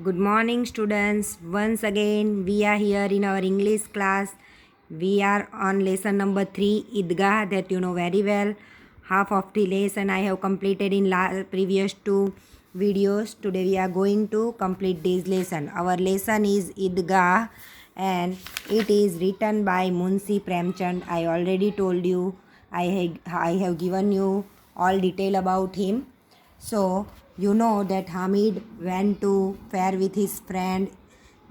Good morning, students. Once again, we are here in our English class. We are on lesson number 3, Idgah, that you know very well. Half of the lesson I have completed in previous 2 videos. Today we are going to complete this lesson. Our lesson is Idgah and it is written by Munshi Premchand. I already told you, I have given you all detail about him. So, you know that Hamid went to fair with his friend.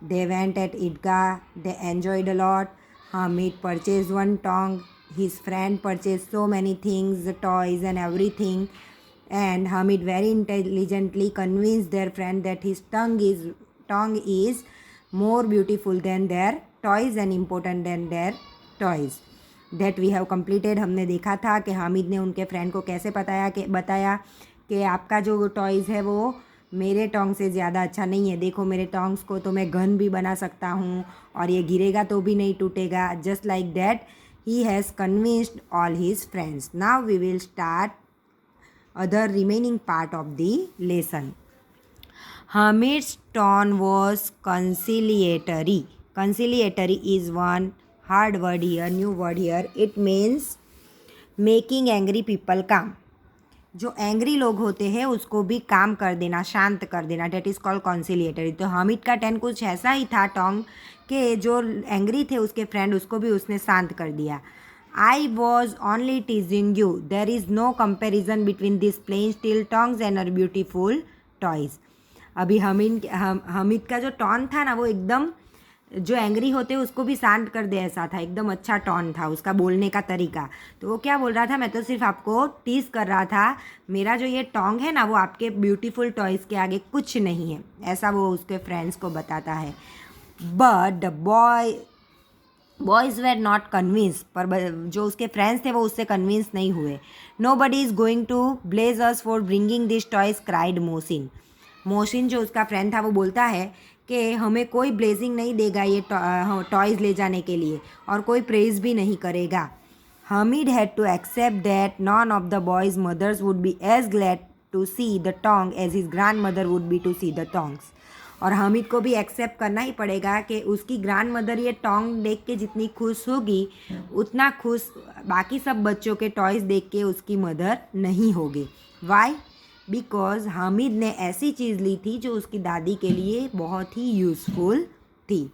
They went at Idgah. They enjoyed a lot. Hamid purchased one tongue. His friend purchased so many things, toys and everything. And Hamid very intelligently convinced their friend that his tongue is more beautiful than their toys and important than their toys. That we have completed. हमने देखा था कि हामिद ने उनके friend को कैसे बताया कि आपका जो टॉयज़ है वो मेरे टोंग से ज़्यादा अच्छा नहीं है. देखो मेरे टोंग्स को तो मैं गन भी बना सकता हूँ और ये गिरेगा तो भी नहीं टूटेगा. Just like that he has convinced all his friends. Now we will start other remaining part of the lesson. Hamid's tone was conciliatory. Conciliatory is one hard word here, new word here. It means making angry people calm. जो angry लोग होते हैं उसको भी काम कर देना, शांत कर देना. That is called conciliatory. तो हामिद का टेन कुछ ऐसा ही था टोंग के जो एंग्री थे उसके फ्रेंड उसको भी उसने शांत कर दिया. I was only teasing you. There is no comparison between this plain steel tongs and our beautiful toys. अभी हामिद का जो टोन था ना वो एकदम जो एंग्री होते उसको भी शांत कर दे ऐसा था. एकदम अच्छा टोन था उसका बोलने का तरीका. तो वो क्या बोल रहा था, मैं तो सिर्फ आपको टीज़ कर रहा था. मेरा जो ये टोंग है ना वो आपके ब्यूटीफुल टॉयज़ के आगे कुछ नहीं है, ऐसा वो उसके फ्रेंड्स को बताता है. But the boys were not convince. पर जो उसके फ्रेंड्स थे वो उससे कन्विंस नहीं हुए. Nobody is going to blame us for bringing this toys, cried Mohsin. Mohsin जो उसका फ्रेंड था वो बोलता है कि हमें कोई ब्लेजिंग नहीं देगा ये टॉयज़ ले जाने के लिए और कोई प्रेज़ भी नहीं करेगा. Hamid had to accept that none of the boys' mothers would be as glad to see the tong as his grandmother would be to see the tongs. और हामिद को भी एक्सेप्ट करना ही पड़ेगा कि उसकी ग्रैंड मदर ये टोंग देख के जितनी खुश होगी उतना खुश बाकी सब बच्चों के टॉयज़ देख के उसकी मदर नहीं होगी. वाई? बिकॉज हामिद ने ऐसी चीज़ ली थी जो उसकी दादी के लिए बहुत ही यूज़फुल थी.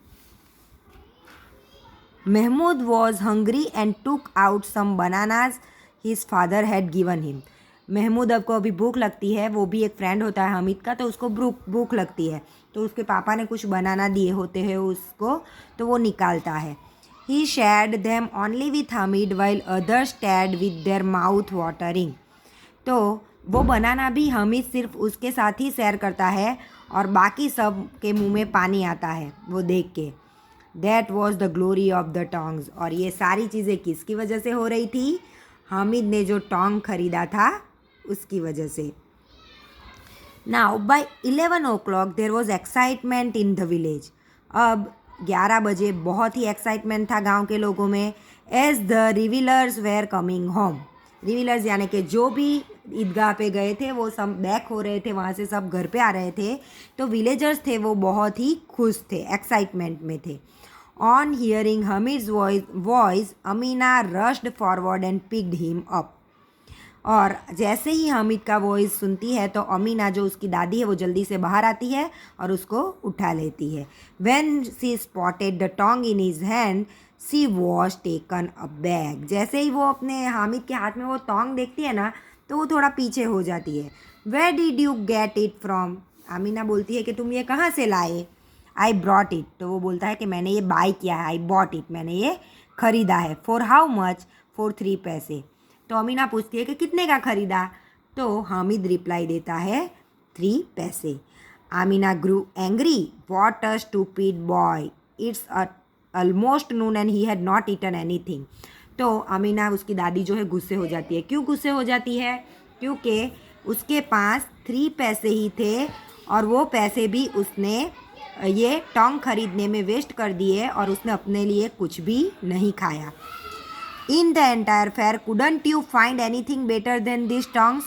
Mahmood was hungry and took out some bananas his father had given him. Mahmood अब को अभी भूख लगती है. वो भी एक फ्रेंड होता है हामिद का, तो उसको भूख लगती है तो उसके पापा ने कुछ बनाना दिए होते हैं उसको, तो वो निकालता है. He shared them only with Hamid while others stayed with their mouth watering. तो वो बनाना भी हामिद सिर्फ उसके साथ ही शेयर करता है और बाकी सब के मुंह में पानी आता है वो देख के. That was the glory of the tongs. और ये सारी चीज़ें किसकी वजह से हो रही थी? हामिद ने जो टोंग खरीदा था उसकी वजह से. Now by 11 o'clock there was excitement in the village. अब 11 बजे बहुत ही एक्साइटमेंट था गांव के लोगों में. As the revellers were coming home. Revellers यानी कि जो भी ईदगाह पे गए थे वो सब बैक हो रहे थे, वहाँ से सब घर पे आ रहे थे. तो विलेजर्स थे वो बहुत ही खुश थे, एक्साइटमेंट में थे. On hearing Hamid's voice Amina rushed forward and picked him up. और जैसे ही हामिद का वॉइस सुनती है तो अमीना जो उसकी दादी है वो जल्दी से बाहर आती है और उसको उठा लेती है. When she spotted the tong in his hand she was taken aback. जैसे ही वो अपने हामिद के हाथ में वो टोंग देखती है ना तो वो थोड़ा पीछे हो जाती है. Where did you get it from. Amina बोलती है कि तुम ये कहाँ से लाए. I brought it. तो वो बोलता है कि मैंने ये बाय किया है. आई बॉट इट, मैंने ये ख़रीदा है. For how much. फॉर 3 पैसे. तो अमीना पूछती है कि कितने का ख़रीदा. तो हामिद रिप्लाई देता है 3 पैसे. Amina grew angry. What a stupid boy. It's almost noon and he had not eaten anything. तो अमीना उसकी दादी जो है गुस्से हो जाती है. क्यों गुस्से हो जाती है? क्योंकि उसके पास 3 पैसे ही थे और वो पैसे भी उसने ये टोंग खरीदने में वेस्ट कर दिए और उसने अपने लिए कुछ भी नहीं खाया. In the entire fair couldn't you find anything better than this tongs.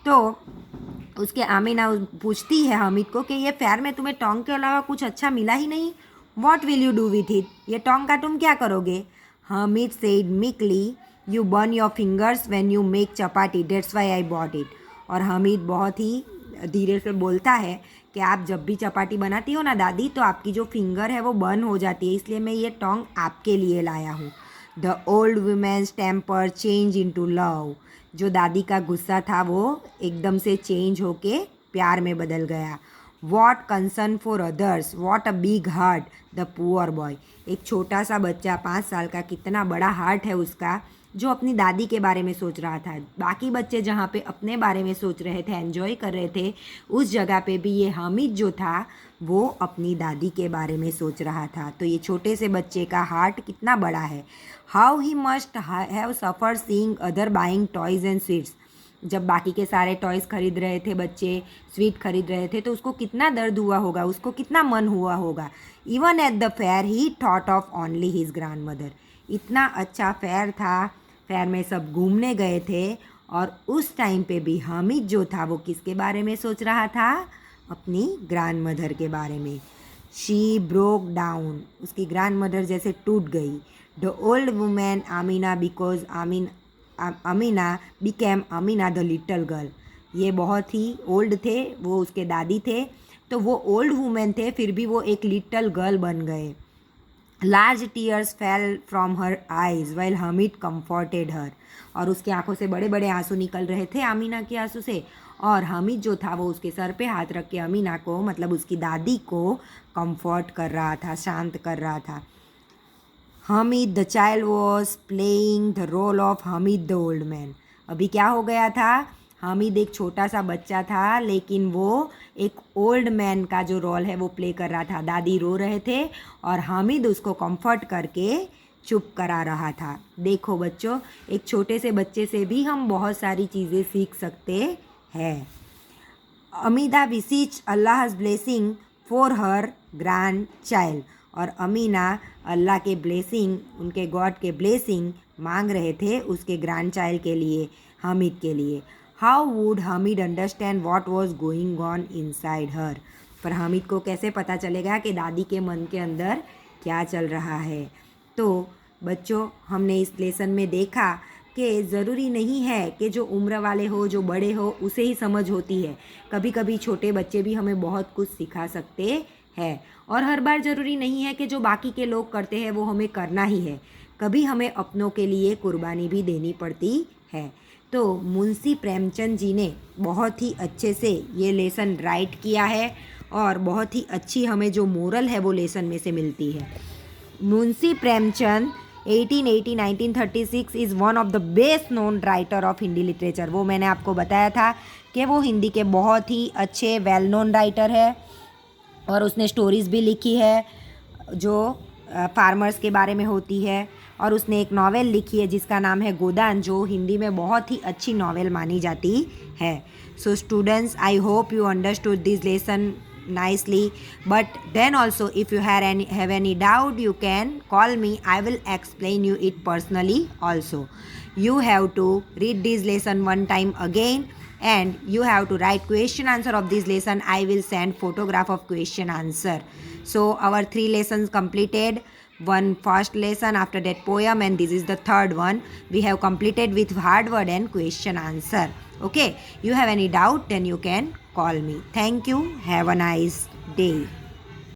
तो उसके आमिना पूछती है हामिद को कि ये फेयर में तुम्हें टोंग के अलावा कुछ अच्छा मिला ही नहीं, what will you do with it, ये टोंग का तुम क्या करोगे? Hamid said मिकली, you burn your fingers when you make chapati, that's why I bought it. और हामिद बहुत ही धीरे से बोलता है कि आप जब भी चपाती बनाती हो ना दादी, तो आपकी जो फिंगर है वो बर्न हो जाती है, इसलिए मैं ये टोंग आपके लिए लाया हूँ। The old women's temper change into love, जो दादी का गुस्सा था वो एकदम से चेंज होके प्यार में बदल गया। What concern for others, what a big heart the poor boy, एक छोटा सा बच्चा 5 साल का, कितना बड़ा हार्ट है उसका, जो अपनी दादी के बारे में सोच रहा था। बाकी बच्चे जहाँ पे अपने बारे में सोच रहे थे, एंजॉय कर रहे थे, उस जगह पे भी ये हामिद जो था वो अपनी दादी के बारे में सोच रहा था। तो ये छोटे से बच्चे का हार्ट कितना बड़ा है। How he must have suffer seeing other buying toys and sweets, जब बाकी के सारे टॉयज़ खरीद रहे थे बच्चे, स्वीट खरीद रहे थे, तो उसको कितना दर्द हुआ होगा, उसको कितना मन हुआ होगा। Even at the fair he thought of only his grand mother, इतना अच्छा फेयर था, फेयर में सब घूमने गए थे, और उस टाइम पे भी हामिद जो था वो किसके बारे में सोच रहा था? अपनी ग्रैंड मदर के बारे में। शी ब्रोक डाउन, उसकी ग्रैंड मदर जैसे टूट गई। The old women Amina, because Amina became Amina the little girl, ये बहुत ही ओल्ड थे, वो उसके दादी थे, तो वो ओल्ड वुमेन थे, फिर भी वो एक लिटल गर्ल बन गए। Large tears fell from her eyes while Hamid comforted her, और उसकी आंखों से बड़े बड़े आंसू निकल रहे थे आमीना के आंसू से, और हामिद जो था वो उसके सर पे हाथ रख के अमीना को, मतलब उसकी दादी को कंफर्ट कर रहा था, शांत कर रहा था। Hamid the child was playing the role of Hamid the old man, अभी क्या हो गया था? हामिद एक छोटा सा बच्चा था, लेकिन वो एक ओल्ड मैन का जो रोल है वो प्ले कर रहा था। दादी रो रहे थे और हामिद उसको कंफर्ट करके चुप करा रहा था। देखो बच्चों, एक छोटे से बच्चे से भी हम बहुत सारी चीज़ें सीख सकते हैं। Amina beseech Allah's blessing for her grandchild, और अमीना अल्लाह के ब्लेसिंग, उनके गॉड के ब्लेसिंग मांग रहे थे उसके ग्रैंड चाइल्ड के लिए, हामिद के लिए। How would Hamid understand what was going on inside her, पर हामिद को कैसे पता चलेगा कि दादी के मन के अंदर क्या चल रहा है। तो बच्चों, हमने इस लेसन में देखा कि ज़रूरी नहीं है कि जो उम्र वाले हो, जो बड़े हो, उसे ही समझ होती है। कभी कभी छोटे बच्चे भी हमें बहुत कुछ सिखा सकते हैं, और हर बार ज़रूरी नहीं है कि जो बाकी के लोग करते हैं वो हमें करना ही है। कभी हमें अपनों के लिए कुर्बानी भी देनी पड़ती है। तो मुंशी प्रेमचंद जी ने बहुत ही अच्छे से ये लेसन राइट किया है, और बहुत ही अच्छी हमें जो मोरल है वो लेसन में से मिलती है। Munshi Premchand 1880-1936 is one of the best known writer of Hindi literature, वो मैंने आपको बताया था कि वो हिंदी के बहुत ही अच्छे वेल नोन राइटर है, और उसने स्टोरीज़ भी लिखी है जो फार्मर्स के बारे में होती है, और उसने एक नावल लिखी है जिसका नाम है गोदान, जो हिंदी में बहुत ही अच्छी नावल मानी जाती है। So students, I hope you understood this lesson nicely, but then also if you have any doubt, you can call me. I will explain you it personally also. You have to read this lesson one time again, and you have to write question answer of this lesson. I will send photograph of question answer. So our 3 lessons completed. One first lesson, after that poem, and this is the third one. We have completed with hard word and question answer. Okay, you have any doubt, then you can call me. Thank you. Have a nice day.